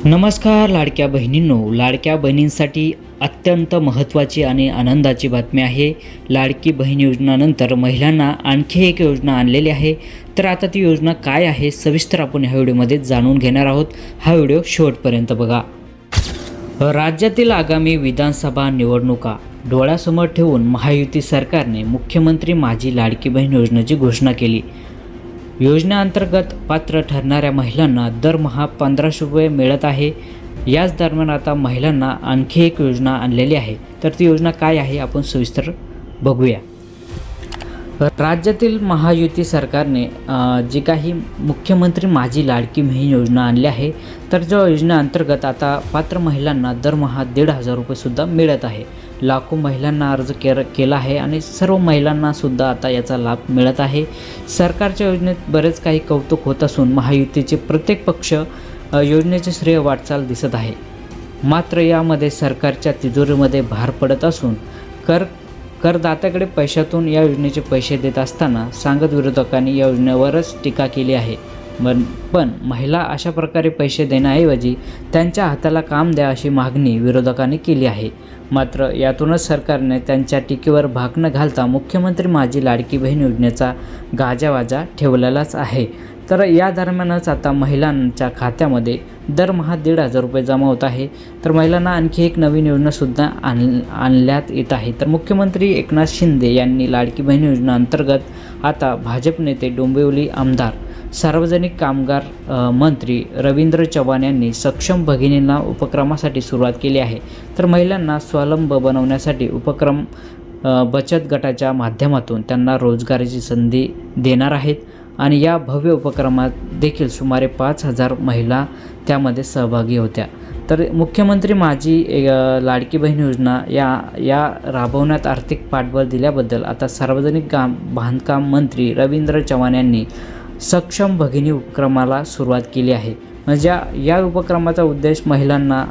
नमस्कार लाडक्या बहिणींनो, लाडक्या बहिणींसाठी अत्यंत महत्त्वाची आणि आनंदाची बातमी आहे। लाडकी बहीण योजनेनंतर महिलांना आणखी एक योजना आणलेली आहे। तर आता ती योजना काय आहे सविस्तर आपण ह्या व्हिडिओमध्ये जाणून घेणार आहोत। हा व्हिडिओ शेवटपर्यंत बघा। राज्यातील आगामी विधानसभा निवडणुका डोळ्यासमोर ठेवून महायुती सरकारने मुख्यमंत्री माझी लाडकी बहीण योजनेची घोषणा केली। योजनेअंतर्गत पात्र ठरणाऱ्या महिलांना दरमहा 1500 रुपये मिळत आहे। याच दरम्यान आता महिलांना आणखी एक योजना आणलेली आहे। तर ती योजना काय आहे आपण सविस्तर बघूया। राज्यातील महायुती सरकारने जी काही मुख्यमंत्री माझी लाडकी बहीण योजना आणली आहे, तर त्या योजनेअंतर्गत आता पात्र महिलांना दरमहा 1500 रुपये सुद्धा मिळत आहे। लाखो महिलांना अर्ज केला आहे आणि सर्व महिलांना सुद्धा आता याचा लाभ मिळत आहे। सरकारच्या योजनेत बरेच काही कौतुक होत असून महायुतीचे प्रत्येक पक्ष योजनेचे श्रेय वाटचाल दिसत आहे। मात्र यामध्ये सरकारच्या तिजोरीमध्ये भार पडत असून करदात्याकडे पैशातून या योजनेचे पैसे देत असताना सांगत विरोधकांनी या योजनेवरच टीका केली आहे। पण महिला अशा प्रकारे पैसे देण्याऐवजी त्यांच्या हाताला काम द्या अशी मागणी विरोधकांनी केली आहे। मात्र यातूनच सरकारने त्यांच्या टीकेवर भाग न घालता मुख्यमंत्री माझी लाडकी बहीण योजनेचा गाजावाजा ठेवलेलाच आहे। तर या दरम्यानच आता महिलांच्या खात्यामध्ये दरमहा 1500 रुपये जमा होत आहे। तर महिलांना आणखी एक नवीन योजनासुद्धा आणण्यात येत आहे। तर मुख्यमंत्री एकनाथ शिंदे यांनी लाडकी बहीण योजनेअंतर्गत आता भाजप नेते डोंबिवली आमदार सार्वजनिक कामगार मंत्री रवींद्र चव्हाण यांनी सक्षम भगिनींना उपक्रमासाठी सुरुवात केली आहे। तर महिलांना स्वावलंबी बनवण्यासाठी उपक्रम बचत गटाच्या माध्यमातून त्यांना रोजगाराची संधी देणार आहेत आणि या भव्य उपक्रमात देखील सुमारे 5000 महिला त्यामध्ये सहभागी होत्या। तर मुख्यमंत्री माझी लाडकी बहीण योजना या राबवण्यात आर्थिक पाठबळ दिल्याबद्दल आता सार्वजनिक बांधकाम मंत्री रवींद्र चव्हाण यांनी सक्षम भगिनी उपक्रमाला सुरुवात केली आहे। म्हणजे या उपक्रमाचा उद्देश महिलांना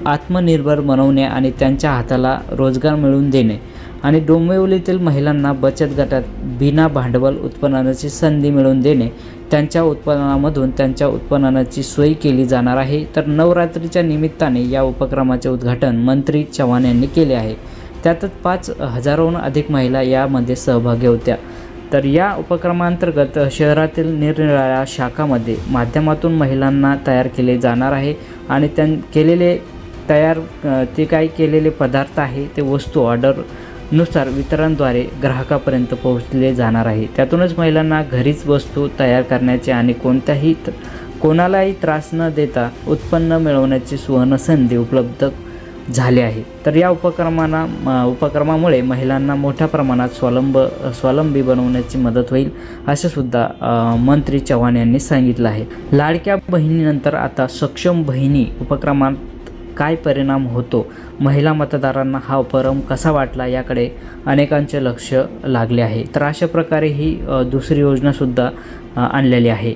आत्मनिर्भर बनवणे आणि त्यांच्या हाताला रोजगार मिळवून देणे आणि डोंबिवलीतील महिलांना बचत गटात बिना भांडवल उत्पन्नाची संधी मिळवून देणे, त्यांच्या उत्पन्नामधून त्यांच्या उत्पन्नाची सोय केली जाणार आहे। तर नवरात्रीच्या निमित्ताने या उपक्रमाचे उद्घाटन मंत्री चव्हाण यांनी केले आहे। त्यातच 5000हून अधिक महिला यामध्ये सहभागी होत्या। तर या उपक्रमांतर्गत शहरातील निरनिराळ्या शाखांमध्ये माध्यमातून महिलांना तयार केले जाणार आहे आणि ते काही केलेले पदार्थ आहे ते वस्तू ऑर्डरनुसार वितरणद्वारे ग्राहकापर्यंत पोहोचले जाणार आहे। त्यातूनच महिलांना घरीच वस्तू तयार करण्याचे आणि कोणालाही त्रास न देता उत्पन्न मिळवण्याची सुवर्ण संधी उपलब्ध झाले आहे। तर या उपक्रमामुळे महिलांना मोठ्या प्रमाणात स्वावलंबी बनवण्याची मदत होईल असे सुद्धा मंत्री चव्हाण यांनी सांगितलं आहे। लाडक्या बहिणीनंतर आता सक्षम बहिणी उपक्रमात काय परिणाम होतो, महिला मतदारांना हा उपक्रम कसा वाटला याकडे अनेकांचे लक्ष लागले आहे। तर अशा प्रकारे ही दुसरी योजनासुद्धा आणलेली आहे।